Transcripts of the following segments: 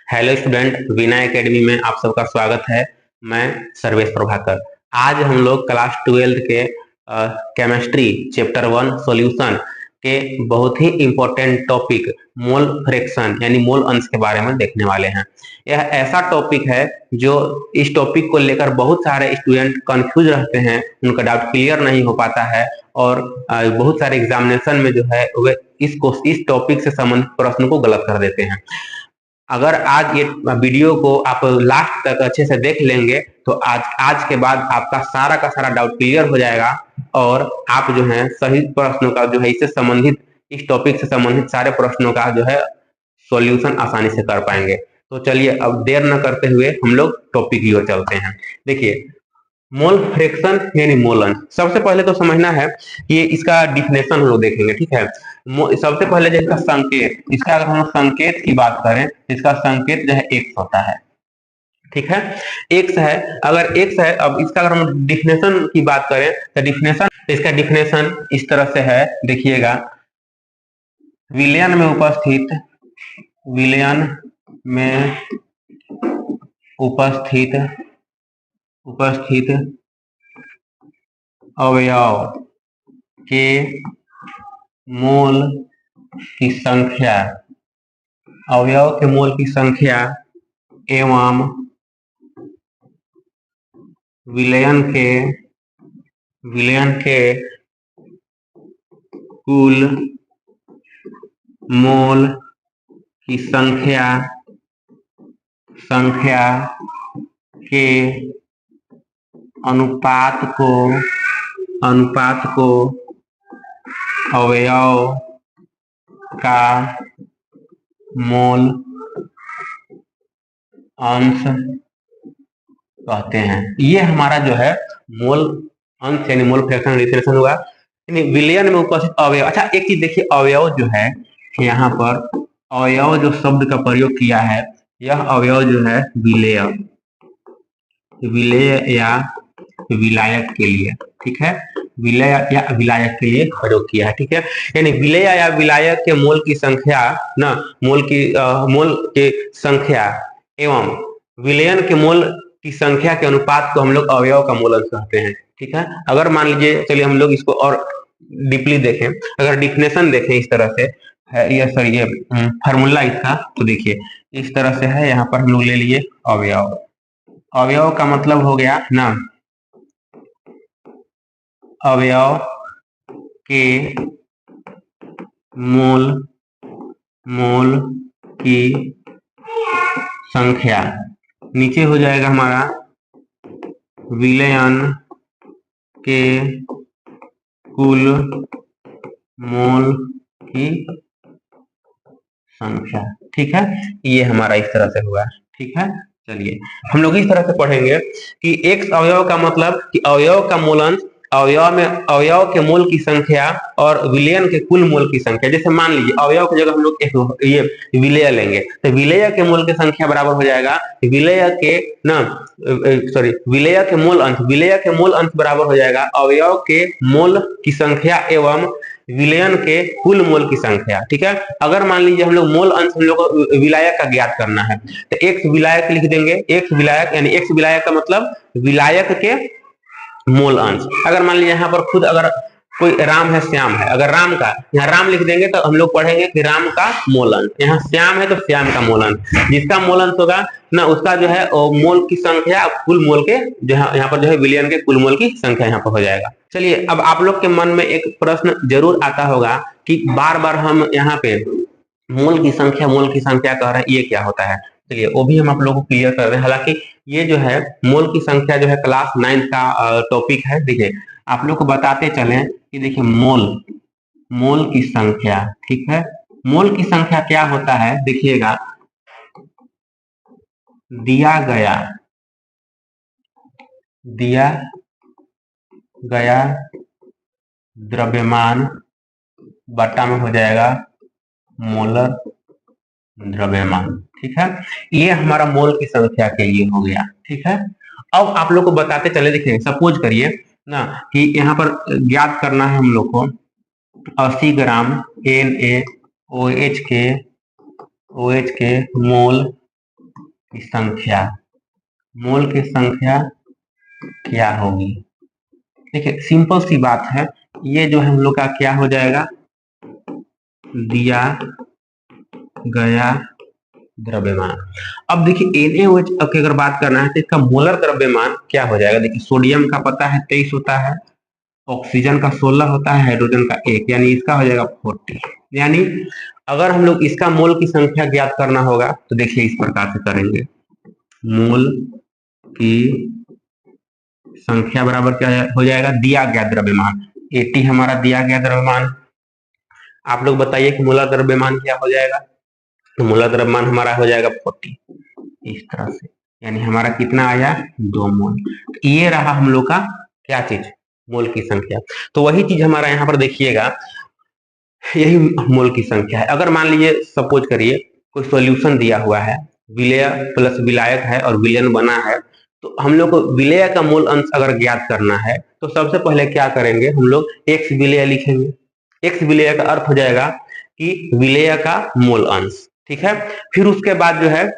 Hello student, Veena academy में आप सबका स्वागत है। मैं सर्वेश प्रभाकर। आज हम लोग क्लास 12 के केमिस्ट्री चैप्टर 1 सॉल्यूशन के बहुत ही इम्पोर्टेंट टॉपिक मोल फ्रैक्शन यानी मोल अंश के बारे में देखने वाले हैं। यह ऐसा टॉपिक है जो इस टॉपिक को लेकर बहुत सारे स्टूडेंट कंफ्यूज रहते हैं, उनका डाउट क्लियर नहीं हो पाता है और बहुत सारे एग्जामिनेशन में जो है वे इस टॉपिक से संबंधित प्रश्न को गलत कर देते हैं। अगर आज ये वीडियो को आप लास्ट तक अच्छे से देख लेंगे तो आज के बाद आपका सारा का सारा डाउट क्लियर हो जाएगा और आप जो है सही प्रश्नों का जो है इससे संबंधित इस टॉपिक से संबंधित सारे प्रश्नों का जो है सॉल्यूशन आसानी से कर पाएंगे। तो चलिए अब देर न करते हुए हम लोग टॉपिक की ओर चलते हैं। देखिए, मोल फ्रैक्शन यानी मोल अंश। सबसे पहले तो समझना है कि इसका डिफिनेशन हम लोग देखेंगे, ठीक है। सबसे पहले जो इसका संकेत, इसका अगर हम संकेत की बात करें, इसका संकेत जो है एक्स होता है, ठीक है। एक्स है, अगर एक्स है, अब इसका अगर हम डिफिनेशन की बात करें तो इसका डिफिनेशन इस तरह से है, देखिएगा। विलयन में उपस्थित अवयव के मोल की संख्या, अवयव के मोल की संख्या एवं विलयन के कुल मोल की संख्या के अनुपात को अवयव का मोल अंश कहते हैं। ये हमारा जो है मोल अंश यानी मोल फ्रैक्शन डिफिनेशन हुआ। विलयन में उपस्थित अवयव। अच्छा, एक चीज देखिए, अवयव जो है यहाँ पर अवयव जो शब्द का प्रयोग किया है, यह अवयव जो है विलेय या विलायक के लिए, ठीक है, विलय या विलायक के लिए प्रयोग किया है, ठीक है। यानी विलय या विलायक के मोल की संख्या ना, मोल के संख्या एवं विलयन के मोल की संख्या के अनुपात को हम लोग अवयव का मोल अंश कहते हैं, ठीक है। अगर मान लीजिए, चलिए हम लोग इसको और डीपली देखें, अगर डिफिनेशन देखें इस तरह से है, ये फार्मूला इसका, तो देखिए इस तरह से है। यहाँ पर हम लोग ले लिए अवयव। अवयव का मतलब हो गया ना, अवयव के मोल की संख्या। नीचे हो जाएगा हमारा विलयन के कुल मोल की संख्या, ठीक है। ये हमारा इस तरह से हुआ, ठीक है। चलिए हम लोग इस तरह से पढ़ेंगे कि एक्स अवयव का मतलब कि अवयव का मूलंश अवयव के मोल की संख्या और विलयन के कुल मोल की संख्या। जैसे मान लीजिए अवयव की जगह हम लोग ये विलय लेंगे तो विलय के मोल की संख्या बराबर हो जाएगा विलय के मोल अंश बराबर हो जाएगा अवयव के मोल की संख्या एवं विलयन के कुल मोल की संख्या, ठीक है। अगर मान लीजिए हम लोग मोल अंश हम लोग को विलायक का ज्ञात करना है तो एक्स विलायक लिख देंगे। एक्स विलायक यानी एक्स विलायक का मतलब विलायक के मोल अंश। अगर मान लीजिए यहाँ पर खुद अगर कोई राम है, श्याम है, अगर राम का यहाँ राम लिख देंगे तो हम लोग पढ़ेंगे कि राम का मोल अंश। यहाँ श्याम है तो श्याम का मोल अंश, जिसका मोल अंश होगा ना उसका जो है मोल की संख्या कुल मोल के जो है यहाँ पर जो है विलयन के कुल मोल की संख्या यहाँ पर हो जाएगा। चलिए, अब आप लोग के मन में एक प्रश्न जरूर आता होगा कि बार बार हम यहाँ पे मोल की संख्या कह रहे हैं, ये क्या होता है। चलिए वो भी हम आप लोगों को क्लियर कर रहे हैं। हालांकि ये जो है मोल की संख्या जो है क्लास 9 का टॉपिक है। देखिए आप लोग को बताते चलें कि देखिए मोल की संख्या, ठीक है। मोल की संख्या क्या होता है, देखिएगा, दिया गया द्रव्यमान बटा में हो जाएगा मोलर द्रव्यमान, ठीक है। ये हमारा मोल की संख्या के लिए हो गया, ठीक है। अब आप लोग को बताते चले, देखिए सपोज करिए ना कि यहाँ पर ज्ञात करना है हम लोग को 80 ग्राम NaOH के मोल की संख्या, मोल की संख्या क्या होगी। देखिए सिंपल सी बात है, ये जो हम लोग का क्या हो जाएगा, दिया गया द्रव्यमान। अब देखिए NaOH की अगर बात करना है तो इसका मोलर द्रव्यमान क्या हो जाएगा। देखिए सोडियम का पता है 23 होता है, ऑक्सीजन का 16 होता है, हाइड्रोजन का 1, यानी इसका हो जाएगा 40। यानी अगर हम लोग इसका मोल की संख्या ज्ञात करना होगा तो देखिए इस प्रकार से करेंगे, मोल की संख्या बराबर क्या हो जाएगा, दिया गया द्रव्यमान। 80 हमारा दिया गया द्रव्यमान। आप लोग बताइए कि मोलर द्रव्यमान क्या हो जाएगा। तो मोलर द्रव्यमान हमारा हो जाएगा 40 इस तरह से, यानी हमारा कितना आया 2 मोल। तो ये रहा हम लोग का क्या चीज, मोल की संख्या। तो वही चीज हमारा यहाँ पर देखिएगा, यही मोल की संख्या है। अगर मान लीजिए सपोज करिए कोई सॉल्यूशन दिया हुआ है, विलेय प्लस विलायक है और विलयन बना है, तो हम लोग को विलेय का मोल अंश अगर ज्ञात करना है तो सबसे पहले क्या करेंगे, हम लोग एक्स विलेय लिखेंगे। एक्स विलेय का अर्थ हो जाएगा कि विलेय का मोल अंश, ठीक है। फिर उसके बाद जो है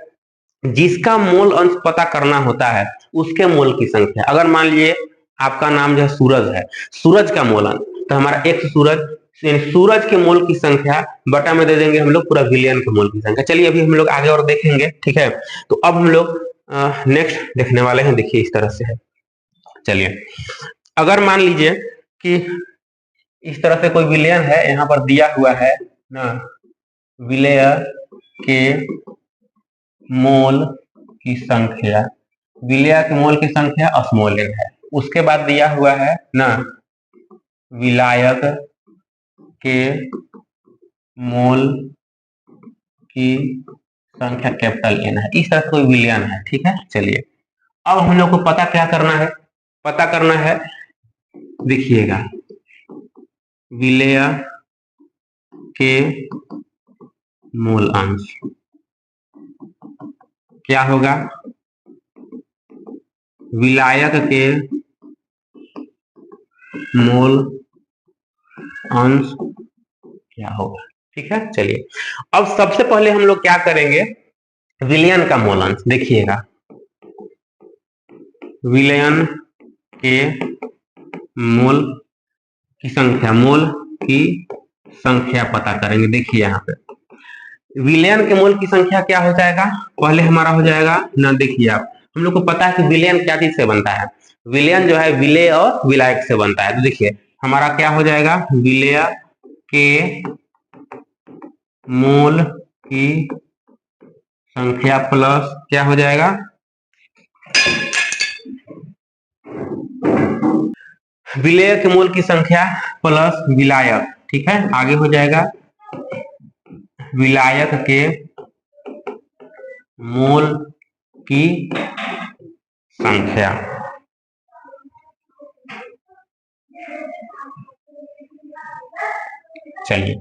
जिसका मोल अंश पता करना होता है उसके मोल की संख्या। अगर मान लीजिए आपका नाम जो है सूरज है, सूरज का मोल अंश, तो हमारा एक्स सूरज, सूरज के मोल की संख्या बटा में दे देंगे हम लोग पूरा विलियन के मोल की संख्या। चलिए अभी हम लोग आगे और देखेंगे, ठीक है। तो अब हम लोग नेक्स्ट देखने वाले हैं, देखिए इस तरह से है। चलिए अगर मान लीजिए कि इस तरह से कोई विलयन है, यहाँ पर दिया हुआ है ना, विलेय के मोल की संख्या, विलेय के मोल की संख्या स्मॉल n है। उसके बाद दिया हुआ है ना विलायक के मोल की संख्या कैपिटल N है। इस तरह से कोई विलयन है, ठीक है। चलिए अब हम लोग को पता क्या करना है, पता करना है, देखिएगा विलेय के मोल अंश क्या होगा, विलायक के मोल अंश क्या होगा, ठीक है। चलिए अब सबसे पहले हम लोग क्या करेंगे, विलयन का मोल अंश। देखिएगा विलयन के मोल की संख्या, मोल की संख्या पता करेंगे। देखिए यहाँ पे विलयन के मोल की संख्या क्या हो जाएगा, पहले हमारा हो जाएगा ना, देखिए आप, हम लोग को पता है कि विलयन क्या चीज से बनता है, विलयन जो है विलेय और विलायक से बनता है। तो देखिए हमारा क्या हो जाएगा, विलेय के मोल की संख्या प्लस क्या हो जाएगा, विलेय के मोल की संख्या प्लस विलायक, ठीक है। आगे हो जाएगा विलायक के मोल की संख्या। चलिए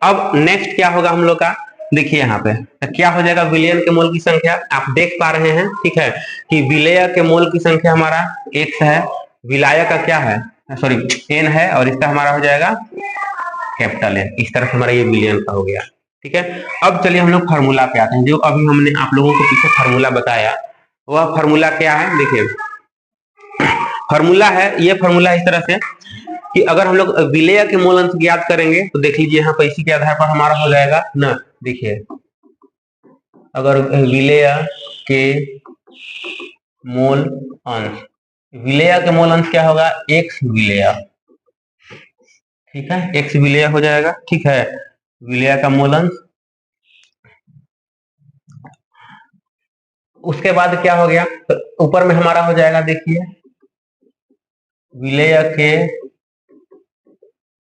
अब नेक्स्ट क्या होगा हम लोग का, देखिए यहाँ पे तो क्या हो जाएगा, विलयन के मोल की संख्या आप देख पा रहे हैं, ठीक है, कि विलेय के मोल की संख्या हमारा x है, विलायक का क्या है, सॉरी n है, और इसका हमारा हो जाएगा कैपिटल N। इस तरह से हमारा ये विलयन का हो गया, ठीक है। अब चलिए हम लोग फार्मूला पे आते हैं, जो अभी हमने आप लोगों को पीछे फार्मूला बताया, वह फार्मूला क्या है। देखिए फार्मूला है, ये फार्मूला इस तरह से कि अगर हम लोग विलेय के मोल अंश ज्ञात करेंगे तो देख लीजिए यहाँ पर इसी के आधार पर हमारा हो जाएगा ना। देखिए अगर विलेय के मोल अंश, विलेय के मोल अंश क्या होगा, एक्स विलेय, ठीक है, एक्स विलेय हो जाएगा, ठीक है, विलेय का मोल अंश। उसके बाद क्या हो गया, तो ऊपर में हमारा हो जाएगा, देखिए विलेय के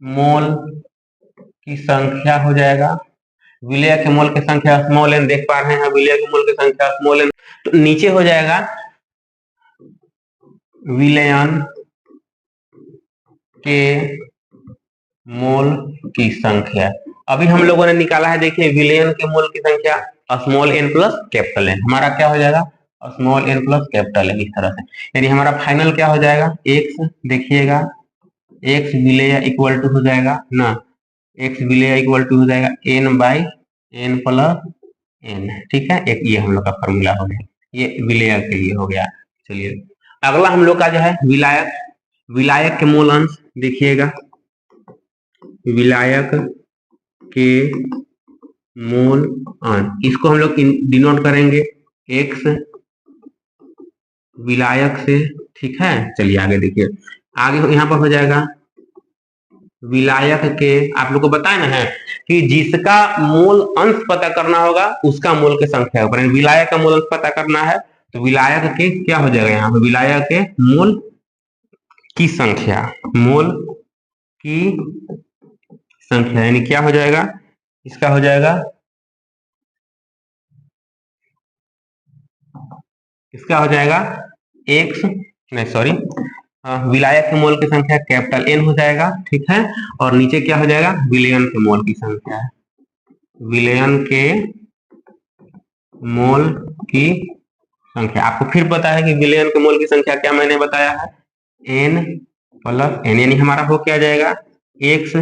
मोल की संख्या हो जाएगा, विलेय के मोल की संख्या स्मॉल n, देख पा रहे हैं विलेय के मोल की संख्या स्मॉल n। तो नीचे हो जाएगा विलयन के मोल की संख्या। अभी हम लोगों ने निकाला है, देखिए विलयन के मोल की संख्या small n plus capital N, हमारा क्या हो जाएगा small n plus capital N, इस तरह से। यानी हमारा फाइनल क्या हो जाएगा, x, देखिएगा x विलेय इक्वल टू हो जाएगा ना, x विलेय इक्वल टू हो जाएगा n by n plus n, ठीक है। एक ये हम लोग का फॉर्मूला हो गया, ये विलेय के लिए हो गया। चलिए अगला हम लोग का जो है विलायक, विलायक के मोल अंश देखिएगा, विलायक के मोल अंश, इसको हम लोग डिनोट करेंगे एक्स विलायक से, ठीक है। चलिए आगे देखिए, आगे यहाँ पर हो जाएगा विलायक के, आप लोग को बताया ना है कि जिसका मोल अंश पता करना होगा उसका मोल की संख्या ऊपर, विलायक का मोल अंश पता करना है तो विलायक के क्या हो जाएगा, यहाँ पे विलायक के मोल की संख्या, मोल की संख्या यानी क्या हो जाएगा, इसका हो जाएगा, इसका हो जाएगा एक्स, नहीं सॉरी, विलायक के मोल की संख्या कैपिटल एन हो जाएगा, ठीक है। और नीचे क्या हो जाएगा, विलयन के मोल की संख्या, विलयन के मोल की संख्या। आपको फिर पता है कि विलयन के मोल की संख्या क्या मैंने बताया है, एन प्लस एन, यानी हमारा हो क्या जाएगा, एक्स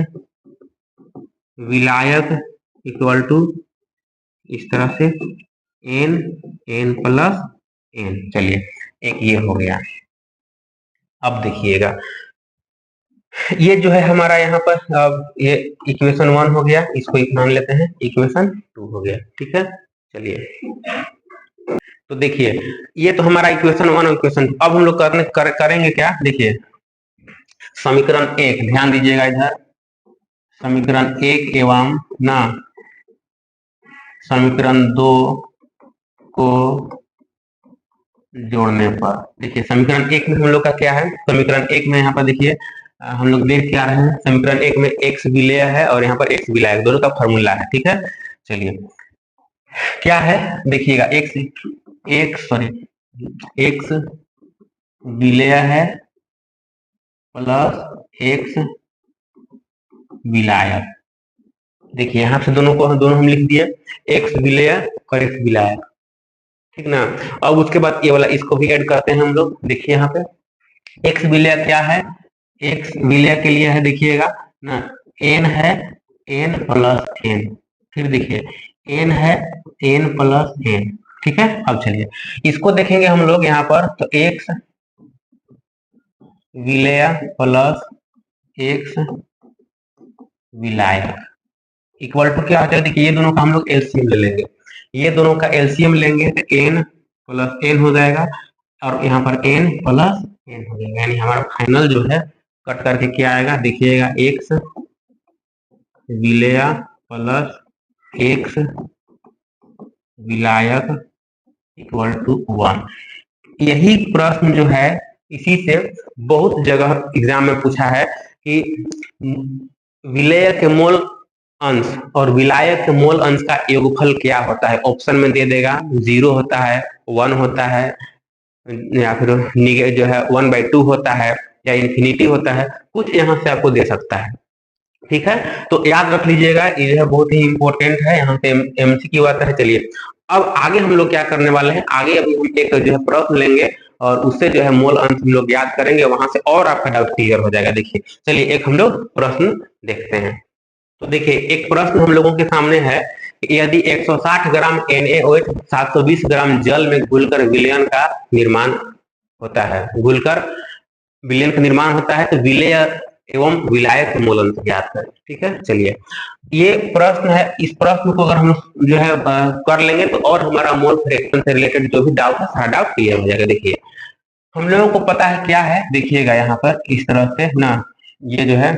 विलायक इक्वल टू इस तरह से एन, एन प्लस एन। चलिए एक ये हो गया। अब देखिएगा ये जो है हमारा यहाँ पर ये इक्वेशन 1 हो गया, इसको एक मान लेते हैं, इक्वेशन 2 हो गया, ठीक है। चलिए तो देखिए ये तो हमारा इक्वेशन 1 और इक्वेशन 2। अब हम लोग करेंगे क्या, देखिए समीकरण 1 ध्यान दीजिएगा इधर, समीकरण 1 एवं ना समीकरण 2 को जोड़ने पर, देखिए समीकरण 1 में हम लोग का क्या है, समीकरण 1 में यहाँ पर देखिए हम लोग देख के आ रहे हैं, समीकरण 1 में एक्स विलेय है और यहाँ पर एक्स विलायक, दोनों का फॉर्मूला है, ठीक है। चलिए क्या है देखिएगा, एक्स विलेय है प्लस एक्स विलायक, देखिए यहाँ से दोनों हम लिख दिए, एक्स विलेय और एक्स विलायक, ठीक ना। अब उसके बाद ये वाला इसको भी ऐड करते हैं हम लोग, देखिए यहाँ पे एक्स विलेय क्या है, एक्स विलेय के लिए है देखिएगा ना, एन है एन प्लस एन, फिर देखिए एन है एन प्लस एन, ठीक है। अब चलिए इसको देखेंगे हम लोग यहाँ पर, तो एक्स विलेय प्लस एक्स विलायक इक्वल टू क्या हो जाएगा, देखिए ये दोनों का हम लोग एलसीएम ले लेंगे, ये दोनों का एलसीएम लेंगे तो एन प्लस एन हो जाएगा और यहाँ पर एन प्लस एन हो जाएगा, यानी हमारा फाइनल जो है कट करके क्या आएगा, देखिएगा एक्स विलेय प्लस एक्स विलायक इक्वल टू 1। यही प्रश्न जो है इसी से बहुत जगह एग्जाम में पूछा है कि विलेय के मोल अंश और विलायक के मोल अंश का योगफल क्या होता है, ऑप्शन में दे देगा 0 होता है, 1 होता है, या फिर जो है 1/2 होता है या इन्फिनिटी होता है, कुछ यहाँ से आपको दे सकता है, ठीक है। तो याद रख लीजिएगा, ये बहुत ही इंपॉर्टेंट है, यहाँ पे एमसीक्यू आता है। चलिए अब आगे हम लोग क्या करने वाले हैं, आगे अभी हम एक जो है प्रश्न लेंगे और उससे जो है मोल अंश हम लोग याद करेंगे, वहां से और आपका डाउट क्लियर हो जाएगा। देखिए चलिए एक हम लोग प्रश्न देखते हैं। तो देखिए एक प्रश्न हम लोगों के सामने है, यदि 160 ग्राम NaOH 720 ग्राम जल में घुलकर विलयन का निर्माण होता है, घुलकर विलयन का निर्माण होता है, तो विलेय एवं विलायक मोल अंश ज्ञात करें, ठीक है। चलिए ये प्रश्न है, इस प्रश्न को अगर हम जो है कर लेंगे तो और हमारा मोल फ्रैक्शन से रिलेटेड जो भी डाउट है सारा डाउट क्लियर हो जाएगा। देखिए हम लोगों को पता है क्या है, देखिएगा यहाँ पर इस तरह से ना, ये जो है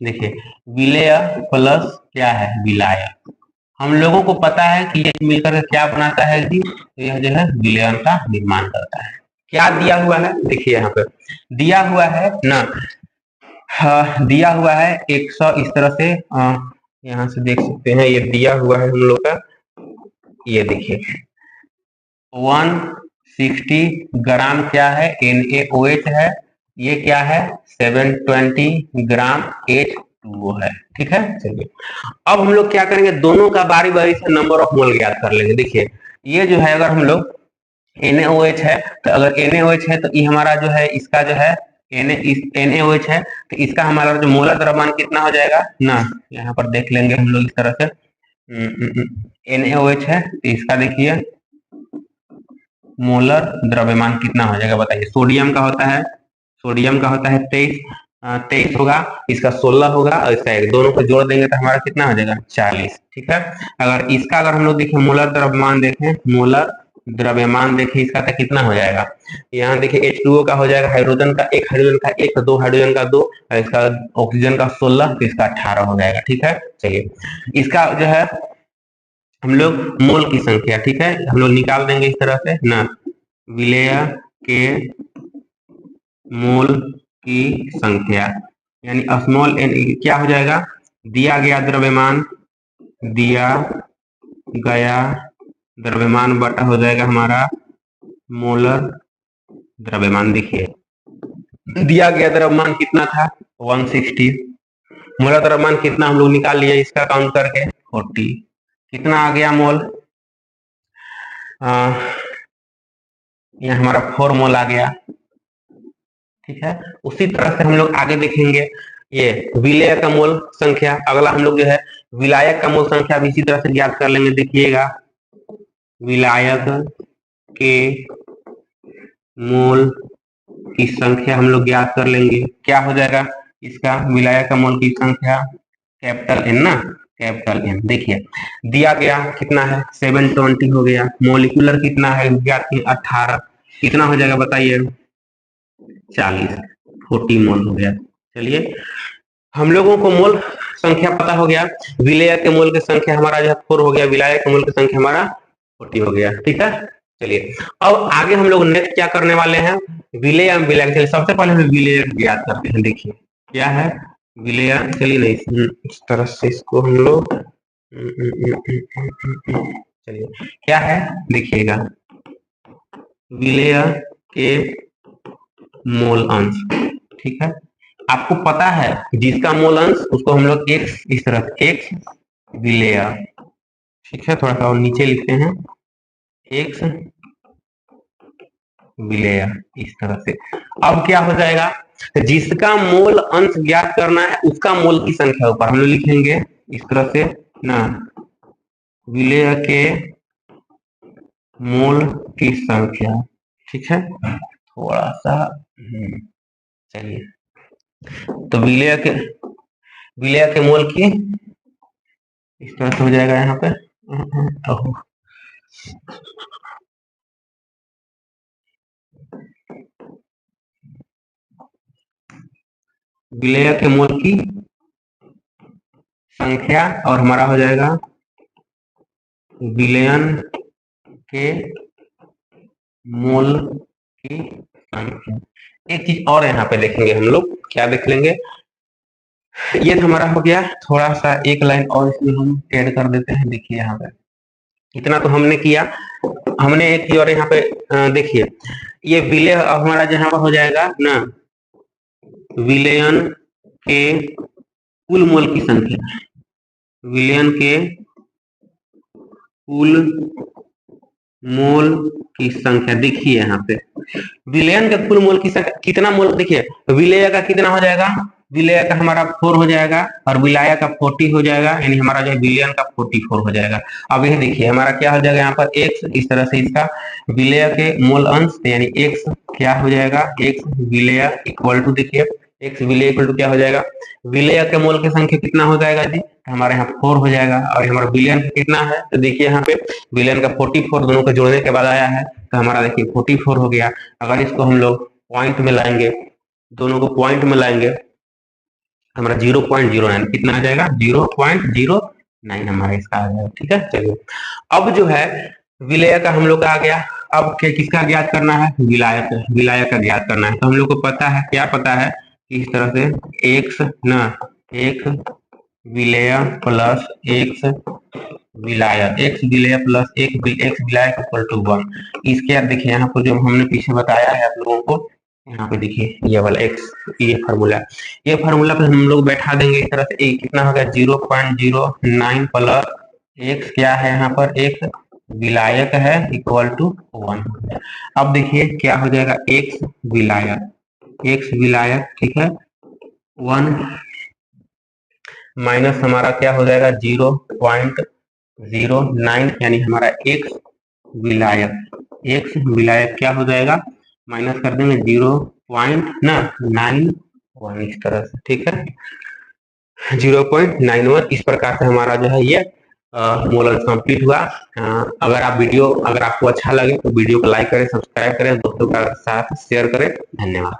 देखिए विलेय प्लस क्या है विलायक, हम लोगों को पता है कि ये मिलकर क्या बनाता है जी, तो यह जो है विलयन का निर्माण करता है। क्या दिया हुआ है, देखिए यहाँ पे दिया हुआ है ना, दिया हुआ है 100, इस तरह से यहाँ से देख सकते हैं, ये दिया हुआ है हम लोग का, ये देखिए 160 ग्राम क्या है NaOH है, ये क्या है 720 ग्राम H2O है, ठीक है। चलिए अब हम लोग क्या करेंगे, दोनों का बारी बारी से नंबर ऑफ मोल ज्ञात कर लेंगे। देखिए ये जो है अगर हम लोग NaOH है, तो अगर NaOH है तो ये हमारा जो है इसका जो है NaOH है, तो इसका हमारा जो मोलर द्रव्यमान कितना हो जाएगा ना, यहाँ पर देख लेंगे हम लोग इस तरह से, NaOH है, तो इसका देखिए मोलर द्रव्यमान कितना हो जाएगा बताइए। सोडियम का होता है, 23 होगा, इसका 16 होगा और इसका 1, दोनों को जोड़ देंगे तो हमारा कितना हो जाएगा 40। ठीक है, अगर हम लोग देखें मोलर द्रव्यमान देखें, इसका तो कितना हो जाएगा, यहाँ देखिए H2O का हो जाएगा, हाइड्रोजन का एक, दो हाइड्रोजन का 2 और इसका ऑक्सीजन का 16, तो इसका 18 हो जाएगा। ठीक है, चलिए इसका जो है हम लोग मोल की संख्या, ठीक है, हम लोग निकाल देंगे इस तरह से ना, विलेय के मोल की संख्या यानी स्मॉल एन क्या हो जाएगा, दिया गया द्रव्यमान बटा हो जाएगा हमारा मोलर द्रव्यमान। देखिए दिया गया द्रव्यमान कितना था 160, मोलर द्रव्यमान कितना हम लोग निकाल लिए इसका काउंट करके 40, कितना आ गया मोल, यहाँ हमारा 4 मोल आ गया। ठीक है, उसी तरह से हम लोग आगे देखेंगे ये विलेय का मोल संख्या, अगला हम लोग जो है विलायक का मोल संख्या भी इसी तरह से ज्ञात कर लेंगे। देखिएगा विलायक के मोल की संख्या हम लोग ज्ञात कर लेंगे, क्या हो जाएगा इसका विलायक का मोल की संख्या कैपिटल N ना, कैपिटल N। देखिए दिया गया कितना है 720 हो गया, मोलिकुलर कितना है ज्ञात किए 18, कितना हो जाएगा बताइए 40, 40 मोल हो गया। चलिए हम लोगों को मोल संख्या पता हो गया, विलेय के मोल की संख्या हमारा जो 4 हो गया, विलायक के मोल की संख्या हमारा 40 हो गया। ठीक है, चलिए अब आगे हम लोग नेक्स्ट क्या करने वाले हैं, विलेय विलायक। चलिए सबसे पहले हम विलेय ज्ञात करते हैं। देखिए क्या है विलेय, चलिए नहीं इस तरह से इसको हम लोग चलिए क्या है देखिएगा विलेय के मोल अंश। ठीक है, आपको पता है जिसका मोल अंश उसको हम लोग एक्स, इस तरह से एक्स विलेय। ठीक है, थोड़ा सा और नीचे लिखते हैं एक्स विलेय इस तरह से। अब क्या हो जाएगा, जिसका मोल अंश ज्ञात करना है उसका मोल की संख्या ऊपर हम लोग लिखेंगे इस तरह से ना, विलेय के मोल की संख्या। ठीक है, थोड़ा सा चलिए, तो विलेय के मोल की इस तरह से हो जाएगा यहाँ पे विलेय के मोल की संख्या और हमारा हो जाएगा विलयन के मोल की संख्या। एक चीज और यहाँ पे देखेंगे हम लोग, क्या देख लेंगे, ये हमारा हो गया, थोड़ा सा एक लाइन और इसमें हम ऐड कर देते हैं। देखिए यहाँ पे इतना तो हमने किया, हमने एक चीज और यहाँ पे देखिए ये विलय हमारा जहाँ पर हो जाएगा ना, विलयन के कुल मोल की संख्या, विलयन के कुल मोल की संख्या। देखिए यहाँ पे विलयन के कुल मोल की संख्या कितना मोल, देखिए विलेय का कितना हो जाएगा, विलेय का हमारा 4 हो जाएगा और विलाय का 40 हो जाएगा, यानी हमारा जो विलयन का 44 हो जाएगा। अब यह देखिए हमारा क्या हो जाएगा यहाँ पर x, इस तरह से इसका विलेय के मोल अंश यानी x क्या हो जाएगा, x विलेय इक्वल टू, देखिए x विलेय इक्वल टू क्या हो जाएगा, विलेय के मोल की संख्या कितना हो जाएगा जी, हमारे यहाँ 4 हो जाएगा और हमारा विलयन कितना है, तो देखिए यहाँ पे विलयन का 44 दोनों को जोड़ने के बाद आया है, तो हमारा देखिए 44 हो गया। अगर इसको हम लोग पॉइंट में लाएंगे, दोनों को पॉइंट में लाएंगे, हमारा 0.09 कितना आ जाएगा 0.09 हमारा इसका आ जाएगा। ठीक है, चलिए अब जो है विलेय का हम लोग का आ गया, अब किसका ज्ञात करना है, विलायक का ज्ञात करना है। तो हम लोग को पता है, क्या पता है, इस तरह से एक्स ना, एक विलेय प्लस एक्स विलायक, एक्स विलेय प्लस एक्स विलायक इक्वल टू 1। इसके देखिए यहाँ पर जो हमने पीछे बताया है आप लोगों को, यहाँ पे देखिए ये वाला एक्स, ये फार्मूला पे हम लोग बैठा देंगे इस तरह से, कितना होगा 0.09 प्लस एक्स क्या है यहाँ पर एक विलायक है इक्वल टू 1। अब देखिए क्या हो जाएगा एक्स विलायक, ठीक है 1 माइनस हमारा क्या हो जाएगा 0.09 0.09 यानी हमारा एक्स विलायक क्या हो जाएगा, माइनस कर देंगे 0.91 इस तरह से, ठीक है। 0.91 इस प्रकार से हमारा जो है ये मोलर कंप्लीट हुआ। अगर आपको अच्छा लगे तो वीडियो को लाइक करें, सब्सक्राइब करें, दोस्तों के साथ शेयर करें। धन्यवाद।